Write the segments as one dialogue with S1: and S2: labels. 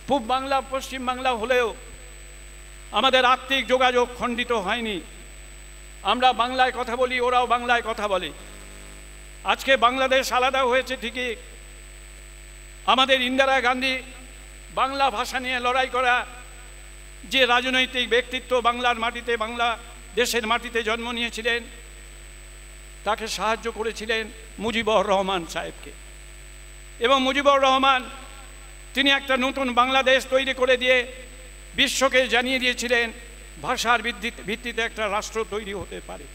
S1: পূব বাংলা পশ্চিম বাংলা হলেও আমাদের আত্মিক যোগাযোগ খণ্ডিত হয়নি। আমরা বাংলায় কথা বলি, ওরাও বাংলায় কথা বলে। আজকে বাংলাদেশ আলাদা হয়েছে ঠিকই, আমাদের ইন্দিরা গান্ধী বাংলা ভাষা নিয়ে লড়াই করা যে রাজনৈতিক ব্যক্তিত্ব বাংলার মাটিতে, বাংলা দেশের মাটিতে জন্ম নিয়েছিলেন, তাকে সাহায্য করেছিলেন মুজিবুর রহমান সাহেবকে। এবং মুজিবুর রহমান তিনি একটা নতুন বাংলাদেশ তৈরি করে দিয়ে বিশ্বকে জানিয়ে দিয়েছিলেন ভাষার ভিত্তিতে একটা রাষ্ট্র তৈরি হতে পারে।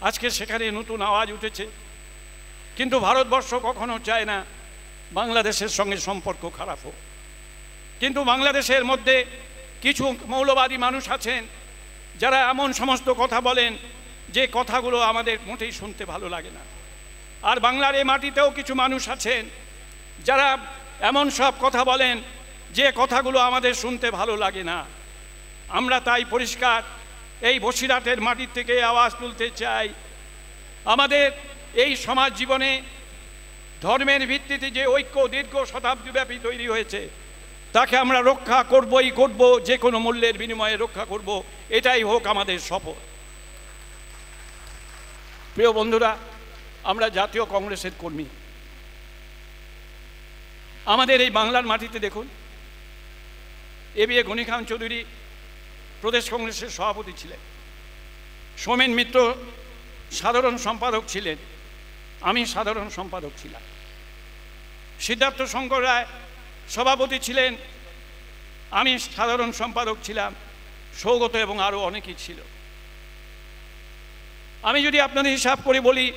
S1: আজকে সেখানে নতুন আওয়াজ উঠেছে, কিন্তু ভারতবর্ষ কখনো চায় না বাংলাদেশের সঙ্গে সম্পর্ক খারাপ হোক। কিন্তু বাংলাদেশের মধ্যে কিছু মৌলবাদী মানুষ আছেন যারা এমন সমস্ত কথা বলেন যে কথাগুলো আমাদের মোটেই শুনতে ভালো লাগে না। আর বাংলার এই মাটিতেও কিছু মানুষ আছেন যারা এমন সব কথা বলেন যে কথাগুলো আমাদের শুনতে ভালো লাগে না। আমরা তাই পরিষ্কার এই বসিরহাটের মাটির থেকে আওয়াজ তুলতে চাই, আমাদের এই সমাজ জীবনে ধর্মের ভিত্তিতে যে ঐক্য দীর্ঘ শতাব্দীব্যাপী তৈরি হয়েছে তাকে আমরা রক্ষা করবই করব, যে কোনো মূল্যের বিনিময়ে রক্ষা করব, এটাই হোক আমাদের শপথ। প্রিয় বন্ধুরা, আমরা জাতীয় কংগ্রেসের কর্মী। আমাদের এই বাংলার মাটিতে দেখুন, এবি গনি খান চৌধুরী প্রদেশ কংগ্রেসের সভাপতি ছিলেন, সোমেন মিত্র সাধারণ সম্পাদক ছিলেন, আমি সাধারণ সম্পাদক ছিলাম, সিদ্ধার্থ শঙ্কর রায় সভাপতি ছিলেন, আমি সাধারণ সম্পাদক ছিলাম, সৌগত এবং আরও অনেকেই ছিল। আমি যদি আপনাদের হিসাব করে বলি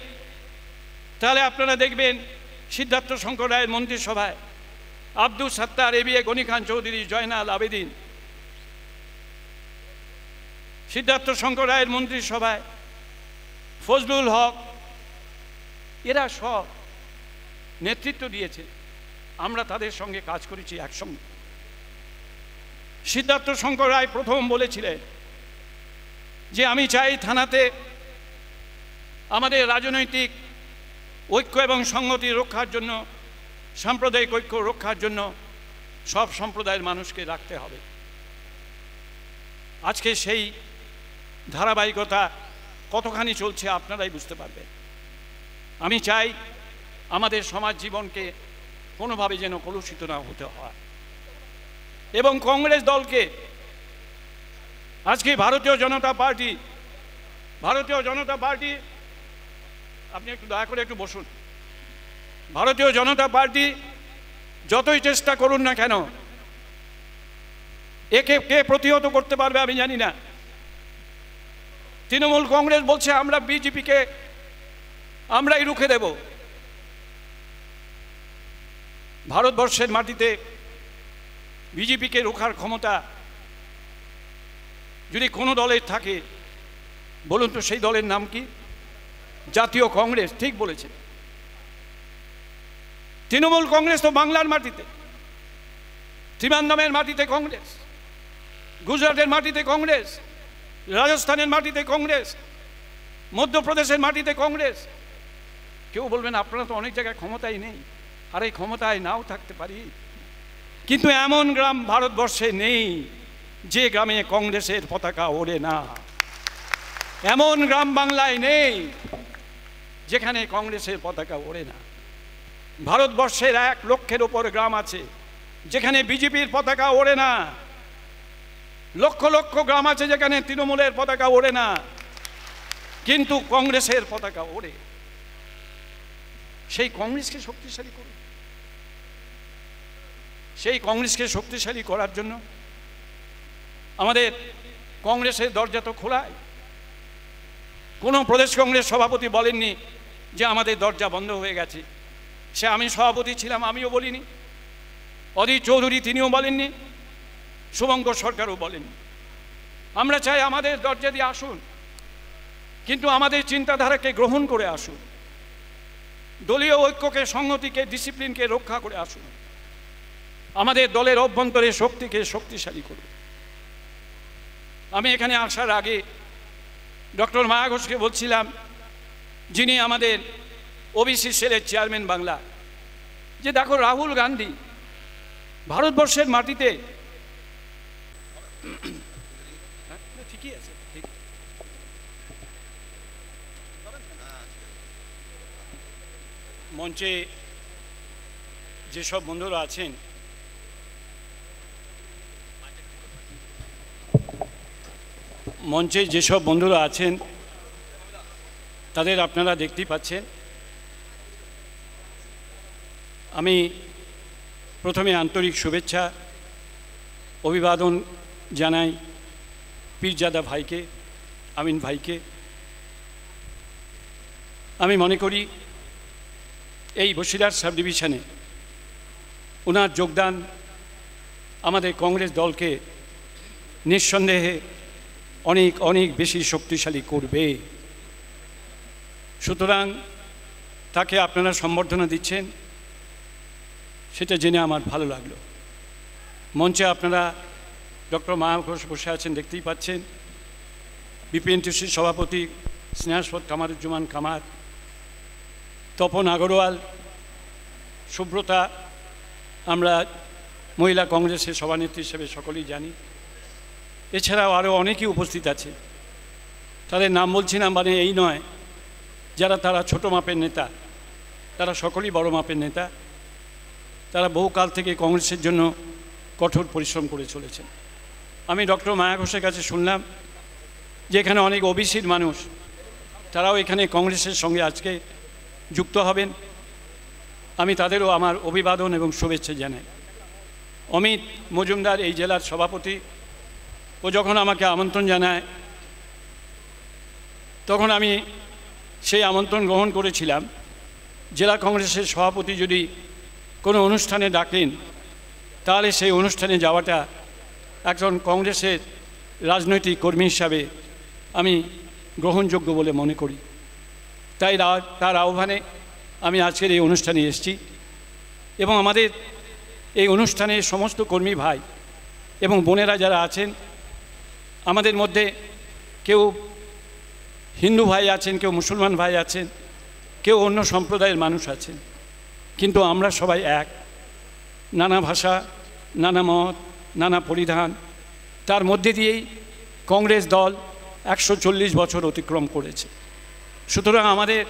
S1: তাহলে আপনারা দেখবেন সিদ্ধার্থ শঙ্কর রায়ের মন্ত্রিসভায় আব্দুল সত্তার, এবি গনি খান চৌধুরী, জয়নাল আবেদিন, সিদ্ধার্থ শঙ্কর রায়ের মন্ত্রিসভায় ফজলুল হক, এরা সব নেতৃত্ব দিয়েছে, আমরা তাদের সঙ্গে কাজ করেছি একসঙ্গে। সিদ্ধার্থ শঙ্কর রায় প্রথম বলেছিলেন যে আমি চাই থানাতে আমাদের রাজনৈতিক ঐক্য এবং সংহতি রক্ষার জন্য, সাম্প্রদায়িক ঐক্য রক্ষার জন্য সব সম্প্রদায়ের মানুষকে রাখতে হবে। আজকে সেই ধারাবাহিকতা কতখানি চলছে আপনারাই বুঝতে পারবেন। আমি চাই আমাদের সমাজ জীবনকে কোনোভাবে যেন কলুষিত না হতে হয়। এবং কংগ্রেস দলকে আজকে ভারতীয় জনতা পার্টি, আপনি একটু দয়া করে একটু বসুন, ভারতীয় জনতা পার্টি যতই চেষ্টা করুন না কেন একে কে প্রতিহত করতে পারবে আমি জানি না। তৃণমূল কংগ্রেস বলছে আমরা বিজেপিকে আমরাই রুখে দেব। ভারতবর্ষের মাটিতে বিজেপিকে রোখার ক্ষমতা যদি কোনো দলের থাকে বলুন তো সেই দলের নাম কি? জাতীয় কংগ্রেস। ঠিক বলেছে। তৃণমূল কংগ্রেস তো বাংলার মাটিতে, ত্রিবান্ধমের মাটিতে কংগ্রেস, গুজরাটের মাটিতে কংগ্রেস, রাজস্থানের মাটিতে কংগ্রেস, মধ্যপ্রদেশের মাটিতে কংগ্রেস। কেউ বলবেন আপনারা তো অনেক জায়গায় ক্ষমতায় নেই। আর এই ক্ষমতায় নাও থাকতে পারি, কিন্তু এমন গ্রাম ভারতবর্ষে নেই যে গ্রামে কংগ্রেসের পতাকা ওড়ে না। এমন গ্রাম বাংলায় নেই যেখানে কংগ্রেসের পতাকা ওড়ে না। ভারতবর্ষের 1 লক্ষের ওপর গ্রাম আছে যেখানে বিজেপির পতাকা ওড়ে না। লক্ষ লক্ষ গ্রাম আছে যেখানে তৃণমূলের পতাকা ওড়ে না, কিন্তু কংগ্রেসের পতাকা ওড়ে। সেই কংগ্রেসকে শক্তিশালী করুন। সেই কংগ্রেসকে শক্তিশালী করার জন্য আমাদের কংগ্রেসের দরজা তো খোলাই। কোনো প্রদেশ কংগ্রেস সভাপতি বলেননি যে আমাদের দরজা বন্ধ হয়ে গেছে। সে আমি সভাপতি ছিলাম, আমিও বলিনি, অধীর চৌধুরী তিনিও বলেননি, শুভঙ্কর সরকারও বলেননি। আমরা চাই আমাদের দরজা দিয়ে আসুন, কিন্তু আমাদের চিন্তাধারাকে গ্রহণ করে আসুন, দলীয় ঐক্যকে, সংহতিকে, ডিসিপ্লিনকে রক্ষা করে আসুন, আমাদের দলের অভ্যন্তরে শক্তিকে শক্তিশালী করুন। আমি এখানে আসার আগে ডক্টর মায়া ঘোষকে বলছিলাম, যিনি আমাদের ওবিসি সেলের চেয়ারম্যান বাংলা, যে দেখো রাহুল গান্ধী ভারতবর্ষের মাটিতে ঠিকই আছে, মঞ্চে যেসব বন্ধুরা আছেন, তাদের আপনারা দেখতেই পাচ্ছেন। আমি প্রথমে আন্তরিক শুভেচ্ছা অভিবাদন জানাই পীরজাদা ভাইকে, আমিন ভাইকে। আমি মনে করি এই বসিরহাট সাব ডিভিশনে ওনার যোগদান আমাদের কংগ্রেস দলকে নিঃসন্দেহে অনেক অনেক বেশি শক্তিশালী করবে। সুতরাং তাকে আপনারা সম্বর্ধনা দিচ্ছেন, সেটা জেনে আমার ভালো লাগলো। মঞ্চে আপনারা ডক্টর মায়া ঘোষ বসে আছেন, দেখতেই পাচ্ছেন। বিপিএনটিসির সভাপতি স্নেহাস্পদ কামারুজ্জামান কামার, তপন আগরওয়াল, সুব্রতা, আমরা মহিলা কংগ্রেসের সভানেত্রী হিসেবে সকলেই জানি। এছাড়াও আরও অনেকেই উপস্থিত আছে, তাদের নাম বলছি না মানে এই নয় তারা ছোট মাপের নেতা, তারা সকলেই বড় মাপের নেতা। তারা বহুকাল থেকে কংগ্রেসের জন্য কঠোর পরিশ্রম করে চলেছেন। আমি ডক্টর মায়া ঘোষের কাছে শুনলাম যে এখানে অনেক ওবিসির মানুষ, তারাও এখানে কংগ্রেসের সঙ্গে আজকে যুক্ত হবেন। আমি তাদেরও আমার অভিবাদন এবং শুভেচ্ছা জানাই। অমিত মজুমদার এই জেলার সভাপতি, ও যখন আমাকে আমন্ত্রণ জানায় তখন আমি সেই আমন্ত্রণ গ্রহণ করেছিলাম। জেলা কংগ্রেসের সভাপতি যদি কোনো অনুষ্ঠানে ডাকেন তাহলে সেই অনুষ্ঠানে যাওয়াটা একজন কংগ্রেসের রাজনৈতিক কর্মী হিসাবে আমি গ্রহণযোগ্য বলে মনে করি। তাই তার আহ্বানে আমি আজকের এই অনুষ্ঠানে এসেছি এবং আমাদের এই অনুষ্ঠানে সমস্ত কর্মী ভাই এবং বোনেরা যারা আছেন, আমাদের মধ্যে কেউ হিন্দু ভাই আছেন, কেউ মুসলমান ভাই আছেন, কেউ অন্য সম্প্রদায়ের মানুষ আছেন, কিন্তু আমরা সবাই এক। নানা ভাষা, নানা মত, নানা পরিধান, তার মধ্যে দিয়েই কংগ্রেস দল 140 বছর অতিক্রম করেছে। সুতরাং আমাদের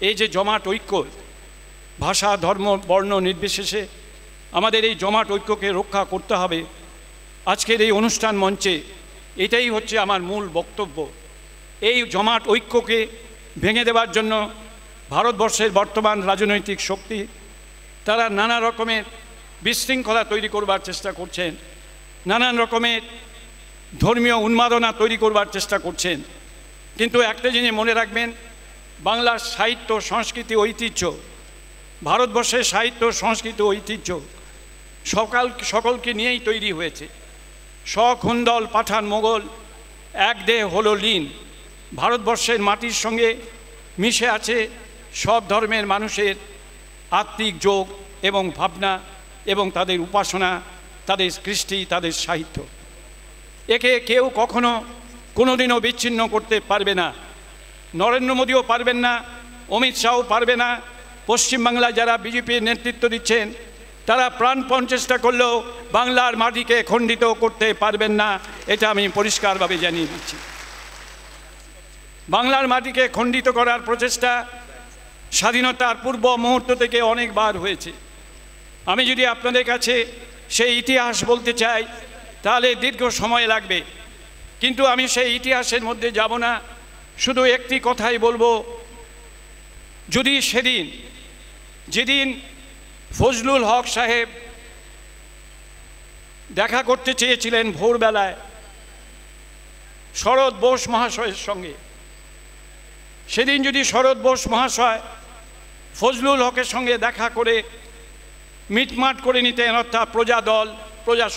S1: এই যে জমাট ঐক্য, ভাষা, ধর্ম, বর্ণ নির্বিশেষে আমাদের এই জমাট ঐক্যকে রক্ষা করতে হবে। আজকের এই অনুষ্ঠান মঞ্চে এটাই হচ্ছে আমার মূল বক্তব্য। এই জমাট ঐক্যকে ভেঙে দেওয়ার জন্য ভারতবর্ষের বর্তমান রাজনৈতিক শক্তি তারা নানা রকমের বিশৃঙ্খলা তৈরি করবার চেষ্টা করছেন, নানান রকমের ধর্মীয় উন্মাদনা তৈরি করবার চেষ্টা করছেন। কিন্তু একটা জিনিস মনে রাখবেন, বাংলার সাহিত্য, সংস্কৃতি, ঐতিহ্য, ভারতবর্ষের সাহিত্য, সংস্কৃতি, ঐতিহ্য সকলকে নিয়েই তৈরি হয়েছে। শক, হুন্দল, পাঠান, মোগল এক দেহ হলো লীন। ভারতবর্ষের মাটির সঙ্গে মিশে আছে সব ধর্মের মানুষের আত্মিক যোগ এবং ভাবনা এবং তাদের উপাসনা, তাদের কৃষ্টি, তাদের সাহিত্য। একে কেউ কখনো কোনোদিনও বিচ্ছিন্ন করতে পারবে না। নরেন্দ্র মোদীও পারবেন না, অমিত শাহও পারবে না। পশ্চিমবাংলায় যারা বিজেপির নেতৃত্ব দিচ্ছেন তারা প্রাণপণ চেষ্টা করলেও বাংলার মাটিকে খণ্ডিত করতে পারবেন না, এটা আমি পরিষ্কারভাবে জানিয়ে দিচ্ছি। বাংলার মাটিকে খণ্ডিত করার প্রচেষ্টা স্বাধীনতার পূর্ব মুহূর্ত থেকে অনেকবার হয়েছে। আমি যদি আপনাদের কাছে সেই ইতিহাস বলতে চাই তাহলে দীর্ঘ সময় লাগবে, কিন্তু আমি সেই ইতিহাসের মধ্যে যাব না। শুধু একটি কথাই বলবো, যদি যেদিন ফজলুল হক সাহেব দেখা করতে চেয়েছিলেন ভোরবেলায় শরৎ বোস মহাশয়ের সঙ্গে, সেদিন যদি শরৎ বোস মহাশয় ফজলুল হকের সঙ্গে দেখা করে মিটমাট করে নিতেন, অর্থাৎ প্রজা দল, প্রজা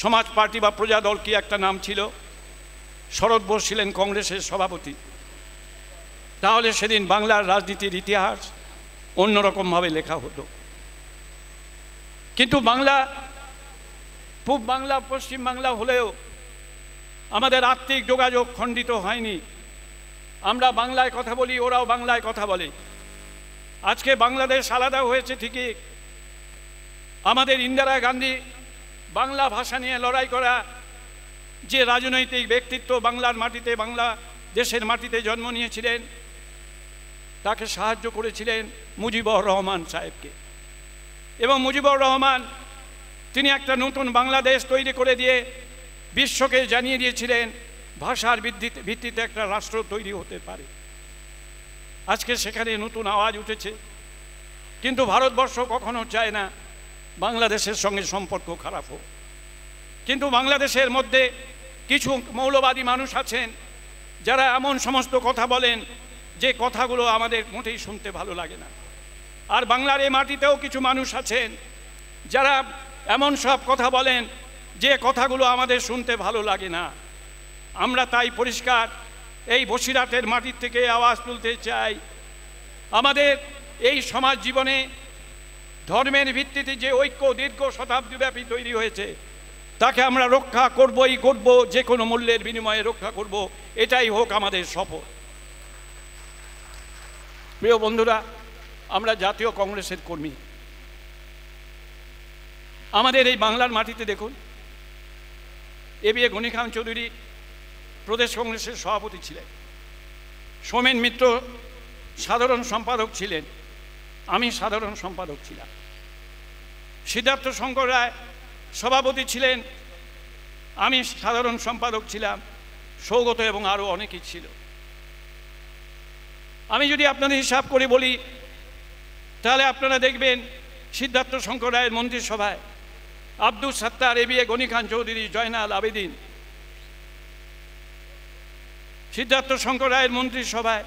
S1: সমাজ পার্টি বা প্রজা দল কি একটা নাম ছিল, শরৎ বোস ছিলেন কংগ্রেসের সভাপতি, তাহলে সেদিন বাংলার রাজনীতির ইতিহাস অন্যরকমভাবে লেখা হতো। কিন্তু বাংলা, পূব বাংলা, পশ্চিম বাংলা হলেও আমাদের আত্মিক যোগাযোগ খণ্ডিত হয়নি। আমরা বাংলায় কথা বলি, ওরাও বাংলায় কথা বলে। আজকে বাংলাদেশ আলাদা হয়েছে ঠিকই, আমাদের ইন্দিরা গান্ধী বাংলা ভাষা নিয়ে লড়াই করা যে রাজনৈতিক ব্যক্তিত্ব বাংলার মাটিতে, বাংলা দেশের মাটিতে জন্ম নিয়েছিলেন, তাকে সাহায্য করেছিলেন মুজিবুর রহমান সাহেবকে। এবং মুজিবুর রহমান তিনি একটা নতুন বাংলাদেশ তৈরি করে দিয়ে বিশ্বকে জানিয়ে দিয়েছিলেন ভাষার ভিত্তিতে একটা রাষ্ট্র তৈরি হতে পারে। আজকে সেখানে নতুন আওয়াজ উঠেছে, কিন্তু ভারতবর্ষ কখনো চায় না বাংলাদেশের সঙ্গে সম্পর্ক খারাপ হোক। কিন্তু বাংলাদেশের মধ্যে কিছু মৌলবাদী মানুষ আছেন যারা এমন সমস্ত কথা বলেন যে কথাগুলো আমাদের মোটেই শুনতে ভালো লাগে না। আর বাংলার এই মাটিতেও কিছু মানুষ আছেন যারা এমন সব কথা বলেন যে কথাগুলো আমাদের শুনতে ভালো লাগে না। আমরা তাই পরিষ্কার এই বসিরহাটের মাটির থেকে আওয়াজ তুলতে চাই, আমাদের এই সমাজ জীবনে ধর্মের ভিত্তিতে যে ঐক্য দীর্ঘ শতাব্দীব্যাপী তৈরি হয়েছে তাকে আমরা রক্ষা করবই করব, যে কোনো মূল্যের বিনিময়ে রক্ষা করব, এটাই হোক আমাদের শপথ। প্রিয় বন্ধুরা, আমরা জাতীয় কংগ্রেসের কর্মী। আমাদের এই বাংলার মাটিতে দেখুন, এবি গনি খান চৌধুরী প্রদেশ কংগ্রেসের সভাপতি ছিলেন, সোমেন মিত্র সাধারণ সম্পাদক ছিলেন, আমি সাধারণ সম্পাদক ছিলাম, সিদ্ধার্থ শঙ্কর রায় সভাপতি ছিলেন, আমি সাধারণ সম্পাদক ছিলাম, সৌগত এবং আরও অনেকেই ছিল। আমি যদি আপনাদের হিসাব করে বলি তাহলে আপনারা দেখবেন সিদ্ধার্থ শঙ্কর রায়ের মন্ত্রিসভায় আব্দুল সত্তার, এবি গনি খান চৌধুরী, জয়নাল আবেদিন, সিদ্ধার্থ শঙ্কর রায়ের মন্ত্রিসভায়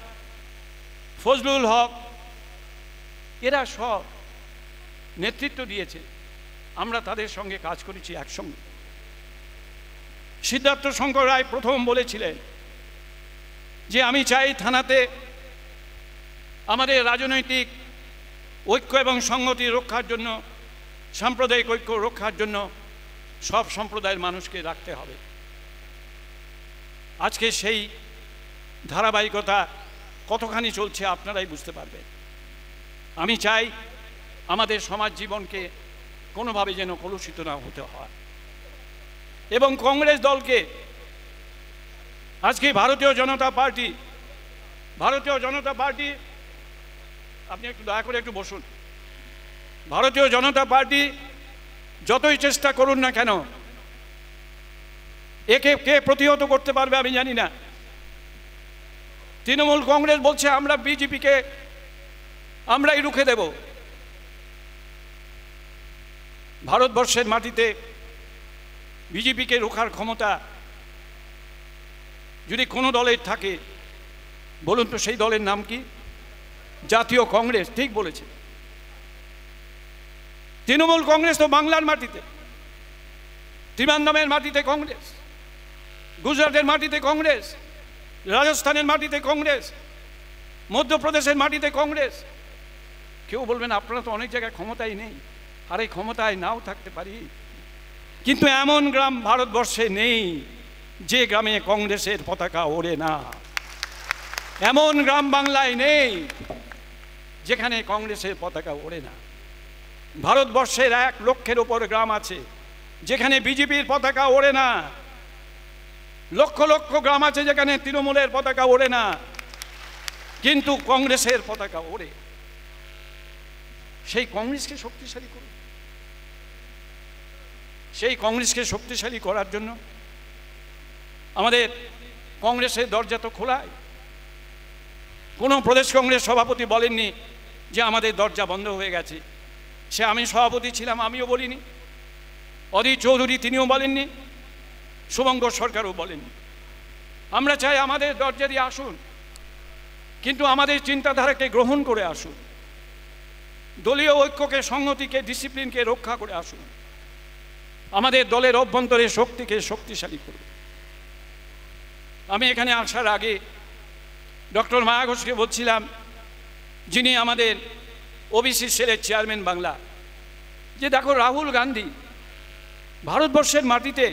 S1: ফজলুল হক, এরা সব নেতৃত্ব দিয়েছে, আমরা তাদের সঙ্গে কাজ করেছি একসঙ্গে। সিদ্ধার্থ শঙ্কর রায় প্রথম বলেছিলেন যে আমি চাই থানাতে আমাদের রাজনৈতিক ঐক্য এবং সংহতি রক্ষার জন্য, সাম্প্রদায়িক ঐক্য রক্ষার জন্য সব সম্প্রদায়ের মানুষকে রাখতে হবে। আজকে সেই ধারাবাহিকতা কতখানি চলছে আপনারাই বুঝতে পারবেন। আমি চাই আমাদের সমাজ জীবনকে কোনোভাবে যেন কলুষিত না হতে হয়। এবং কংগ্রেস দলকে আজকে ভারতীয় জনতা পার্টি, আপনি একটু দয়া করে একটু বসুন, ভারতীয় জনতা পার্টি যতই চেষ্টা করুন না কেন, একে কে প্রতিহত করতে পারবে আমি জানি না। তৃণমূল কংগ্রেস বলছে আমরা বিজেপিকে আমরাই রুখে দেব। ভারতবর্ষের মাটিতে বিজেপিকে রোখার ক্ষমতা যদি কোনো দলের থাকে, বলুন তো সেই দলের নাম কি? জাতীয় কংগ্রেস। ঠিক বলেছে। তৃণমূল কংগ্রেস তো বাংলার মাটিতে, ত্রিবান্ধমের মাটিতে কংগ্রেস, গুজরাটের মাটিতে কংগ্রেস, রাজস্থানের মাটিতে কংগ্রেস, মধ্যপ্রদেশের মাটিতে কংগ্রেস। কেউ বলবেন আপনারা তো অনেক জায়গায় ক্ষমতায় নেই। আরে ক্ষমতায় নাও থাকতে পারি, কিন্তু এমন গ্রাম ভারতবর্ষে নেই যে গ্রামে কংগ্রেসের পতাকা ওড়ে না। এমন গ্রাম বাংলায় নেই যেখানে কংগ্রেসের পতাকা ওড়ে না। ভারতবর্ষের 1 লক্ষের ওপর গ্রাম আছে যেখানে বিজেপির পতাকা ওড়ে না। লক্ষ লক্ষ গ্রাম আছে যেখানে তৃণমূলের পতাকা ওড়ে না, কিন্তু কংগ্রেসের পতাকা ওড়ে। সেই কংগ্রেসকে শক্তিশালী করুন। সেই কংগ্রেসকে শক্তিশালী করার জন্য আমাদের কংগ্রেসের দরজা তো খোলাই। কোনো প্রদেশ কংগ্রেস সভাপতি বলেননি যে আমাদের দরজা বন্ধ হয়ে গেছে। সে আমি সভাপতি ছিলাম, আমিও বলিনি, অধীর চৌধুরী তিনিও বলেননি, শুভঙ্কর সরকারও বলেননি। আমরা চাই আমাদের দরজা দিয়ে আসুন, কিন্তু আমাদের চিন্তাধারাকে গ্রহণ করে আসুন, দলীয় ঐক্যকে, সংহতিকে, ডিসিপ্লিনকে রক্ষা করে আসুন, আমাদের দলের অভ্যন্তরে শক্তিকে শক্তিশালী করুন। আমি এখানে আসার আগে ডক্টর মায়া ঘোষকে বলছিলাম, যিনি আমাদের ওবিসি সেলের চেয়ারম্যান বাংলা, যে দেখো রাহুল গান্ধী ভারতবর্ষের মাটিতে